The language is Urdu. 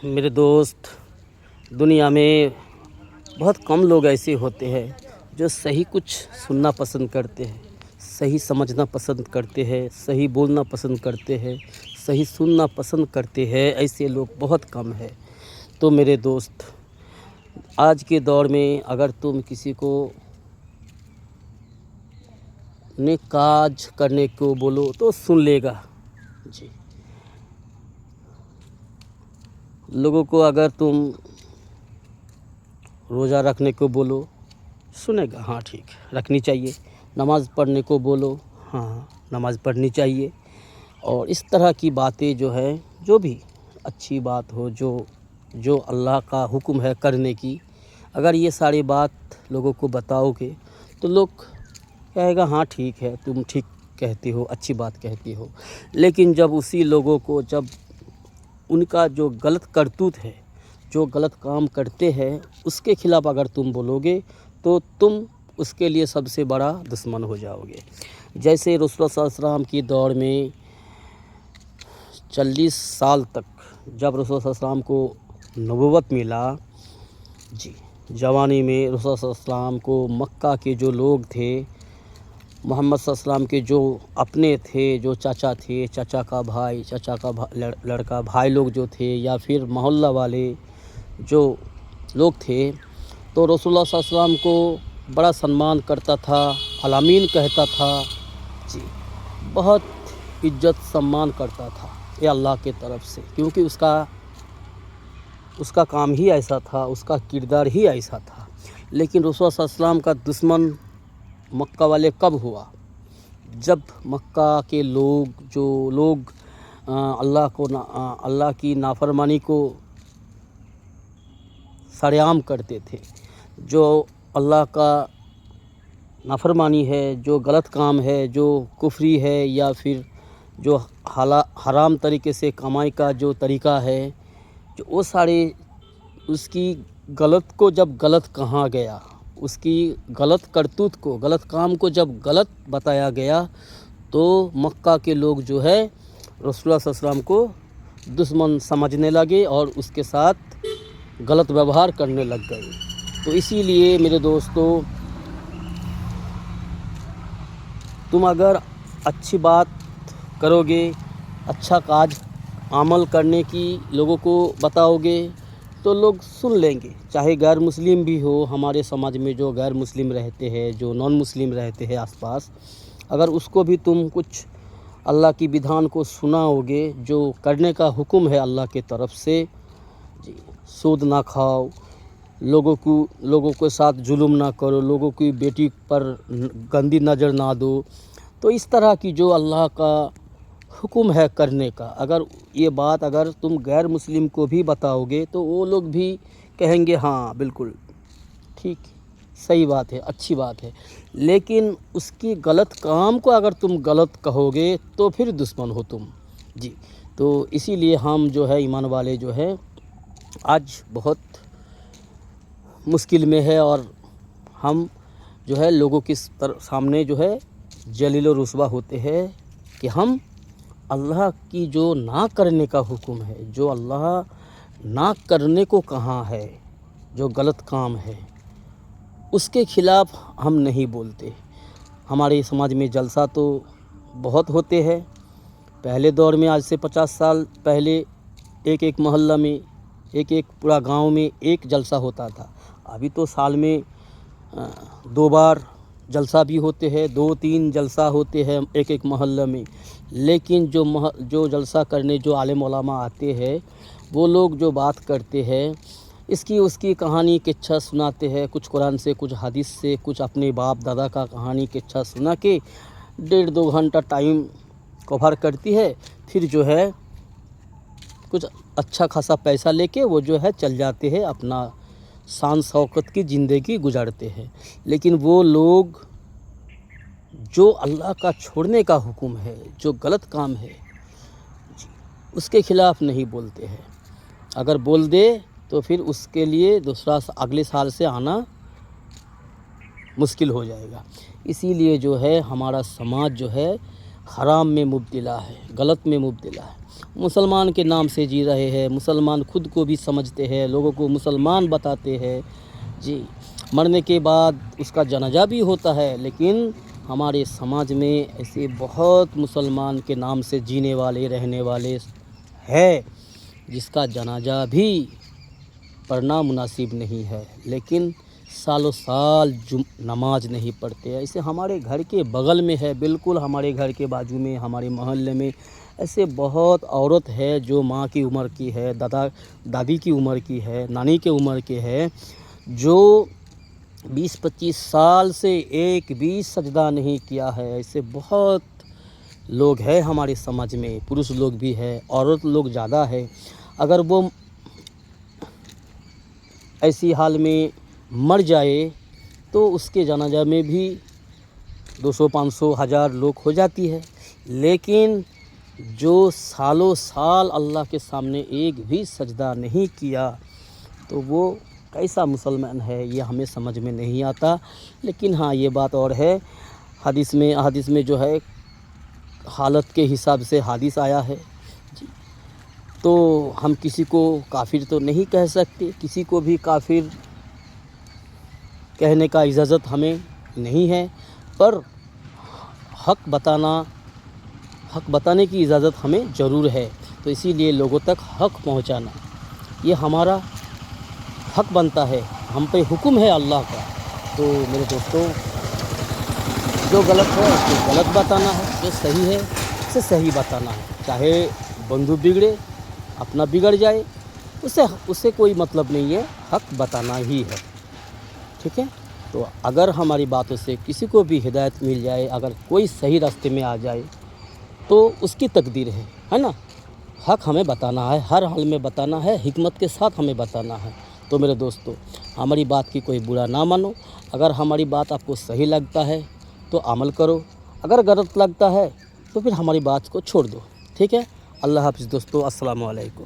میرے دوست، دنیا میں بہت کم لوگ ایسے ہوتے ہیں جو صحیح کچھ سننا پسند کرتے ہیں، صحیح سمجھنا پسند کرتے ہیں، صحیح بولنا پسند کرتے ہیں، صحیح سننا پسند کرتے ہیں۔ ایسے لوگ بہت کم ہیں۔ تو میرے دوست، آج کے دور میں اگر تم کسی کو نیک کاج کرنے کو بولو تو سن لے گا جی۔ لوگوں کو اگر تم روزہ رکھنے کو بولو سنے گا، ہاں ٹھیک رکھنی چاہیے۔ نماز پڑھنے کو بولو، ہاں نماز پڑھنی چاہیے۔ اور اس طرح کی باتیں جو ہے، جو بھی اچھی بات ہو، جو اللہ کا حکم ہے کرنے کی، اگر یہ ساری بات لوگوں کو بتاؤ گے تو لوگ کہے گا ہاں ٹھیک ہے، تم ٹھیک کہتے ہو، اچھی بات کہتے ہو۔ لیکن جب اسی لوگوں کو، جب ان کا جو غلط کرتوت ہے، جو غلط کام کرتے ہیں، اس کے خلاف اگر تم بولو گے تو تم اس کے لیے سب سے بڑا دشمن ہو جاؤ گے۔ جیسے رسول اللہ صلی اللہ علیہ وسلم کی دور میں 40 سال تک جب رسول اللہ صلی اللہ علیہ وسلم کو نبوت ملا جی، جوانی میں رسول اللہ صلی اللہ علیہ وسلم کو مکہ کے جو لوگ تھے، محمد صلی اللہ علیہ وسلم کے جو اپنے تھے، جو چاچا تھے، چاچا کا بھائی، چاچا کا لڑکا، بھائی لوگ جو تھے، یا پھر محلہ والے جو لوگ تھے، تو رسول اللہ صلی اللہ علیہ وسلم کو بڑا سنمان کرتا تھا، الامین کہتا تھا جی، بہت عزت سمان کرتا تھا یہ اللہ کے طرف سے، کیونکہ اس کا کام ہی ایسا تھا، اس کا کردار ہی ایسا تھا۔ لیکن رسول اللہ صلی اللہ علیہ وسلم کا دشمن مکہ والے کب ہوا؟ جب مکہ کے لوگ اللہ کی نافرمانی کو سرعام کرتے تھے، جو اللہ کا نافرمانی ہے، جو غلط کام ہے، جو کفری ہے، یا پھر جو حرام طریقے سے کمائی کا جو طریقہ ہے، جو وہ سارے اس کی غلط کو جب غلط کہا گیا، اس کی غلط کرتوت کو، غلط کام کو جب غلط بتایا گیا، تو مکہ کے لوگ جو ہے رسول اللہ صلی اللہ علیہ وسلم کو دشمن سمجھنے لگے اور اس کے ساتھ غلط ویوہار کرنے لگ گئے۔ تو اسی لیے میرے دوستو، تم اگر اچھی بات کرو گے، اچھا کاج عمل کرنے کی لوگوں کو بتاؤ گے تو لوگ سن لیں گے، چاہے غیر مسلم بھی ہو۔ ہمارے سماج میں جو غیر مسلم رہتے ہیں، جو نان مسلم رہتے ہیں آس پاس، اگر اس کو بھی تم کچھ اللہ کی بدھان کو سناؤ گے، جو کرنے کا حکم ہے اللہ کے طرف سے جی، سود نہ کھاؤ، لوگوں کے ساتھ ظلم نہ کرو، لوگوں کی بیٹی پر گندی نظر نہ دو، تو اس طرح کی جو اللہ کا حکم ہے کرنے کا، اگر یہ بات اگر تم غیر مسلم کو بھی بتاؤ گے تو وہ لوگ بھی کہیں گے ہاں بالکل ٹھیک، صحیح بات ہے، اچھی بات ہے۔ لیکن اس کی غلط کام کو اگر تم غلط کہو گے تو پھر دشمن ہو تم جی۔ تو اسی لیے ہم جو ہے ایمان والے جو ہے آج بہت مشکل میں ہے، اور ہم جو ہے لوگوں کے سامنے جو ہے ذلیل و رسوا ہوتے ہیں کہ ہم اللہ کی جو نہ کرنے کا حکم ہے، جو اللہ نہ کرنے کو کہا ہے، جو غلط کام ہے، اس کے خلاف ہم نہیں بولتے۔ ہمارے سماج میں جلسہ تو بہت ہوتے ہیں۔ پہلے دور میں، آج سے 50 سال پہلے، ایک محلہ میں، ایک پورا گاؤں میں ایک جلسہ ہوتا تھا۔ ابھی تو سال میں 2 بار جلسہ بھی ہوتے ہیں، 2-3 جلسہ ہوتے ہیں ایک محلہ میں۔ لیکن جو جلسہ کرنے جو عالم علماء آتے ہیں، وہ لوگ جو بات کرتے ہیں، اس کی کہانی قصہ سناتے ہیں، کچھ قرآن سے، کچھ حدیث سے، کچھ اپنے باپ دادا کا کہانی قصہ سنا کے 1.5-2 گھنٹہ ٹائم کور کرتی ہے، پھر جو ہے کچھ اچھا خاصا پیسہ لے کے وہ جو ہے چل جاتے ہیں، اپنا شان شوکت کی زندگی گزارتے ہیں۔ لیکن وہ لوگ جو اللہ کا چھوڑنے کا حکم ہے، جو غلط کام ہے جی، اس کے خلاف نہیں بولتے ہیں۔ اگر بول دے تو پھر اس کے لیے اگلے سال سے آنا مشکل ہو جائے گا۔ اسی لیے جو ہے ہمارا سماج جو ہے حرام میں مبتلا ہے، غلط میں مبتلا ہے۔ مسلمان کے نام سے جی رہے ہیں، مسلمان خود کو بھی سمجھتے ہیں، لوگوں کو مسلمان بتاتے ہیں جی۔ مرنے کے بعد اس کا جنازہ بھی ہوتا ہے، لیکن ہمارے سماج میں ایسے بہت مسلمان کے نام سے جینے والے رہنے والے ہے جس کا جنازہ بھی پڑھنا مناسب نہیں ہے، لیکن سالوں سال نماز نہیں پڑھتے۔ ایسے ہمارے گھر کے بغل میں ہے، بالکل ہمارے گھر کے بازو میں، ہمارے محلے میں ایسے بہت عورت ہے جو ماں کی عمر کی ہے، دادی کی عمر کی ہے، نانی کی عمر کے ہے، جو 20-25 سال سے ایک بھی سجدہ نہیں کیا ہے۔ ایسے بہت لوگ ہیں ہمارے سماج میں، پروش لوگ بھی ہے، عورت لوگ زیادہ ہے۔ اگر وہ ایسی حال میں مر جائے تو اس کے جنازہ میں بھی 200-500 1000 لوگ ہو جاتی ہے، لیکن جو سالوں سال اللہ کے سامنے ایک بھی سجدہ نہیں کیا تو وہ کیسا مسلمان ہے، یہ ہمیں سمجھ میں نہیں آتا۔ لیکن ہاں یہ بات اور ہے، حدیث میں جو ہے حالت کے حساب سے حدیث آیا ہے جی، تو ہم کسی کو کافر تو نہیں کہہ سکتے، کسی کو بھی کافر کہنے کا اجازت ہمیں نہیں ہے، پر حق بتانے کی اجازت ہمیں ضرور ہے۔ تو اسی لیے لوگوں تک حق پہنچانا یہ ہمارا حق بنتا ہے، ہم پہ حکم ہے اللہ کا۔ تو میرے دوستوں، جو غلط ہے اس کو غلط بتانا ہے، جو صحیح ہے اسے صحیح بتانا ہے، چاہے بندو بگڑے اپنا بگڑ جائے، اس سے کوئی مطلب نہیں ہے، حق بتانا ہی ہے، ٹھیک ہے۔ تو اگر ہماری باتوں سے کسی کو بھی ہدایت مل جائے، اگر کوئی صحیح راستے میں آ جائے تو اس کی تقدیر ہے نا، حق ہمیں بتانا ہے، ہر حال میں بتانا ہے، حکمت کے ساتھ ہمیں بتانا ہے۔ تو میرے دوستو، ہماری بات کی کوئی برا نہ مانو، اگر ہماری بات آپ کو صحیح لگتا ہے تو عمل کرو، اگر غلط لگتا ہے تو پھر ہماری بات کو چھوڑ دو، ٹھیک ہے۔ اللہ حافظ دوستو، السلام علیکم۔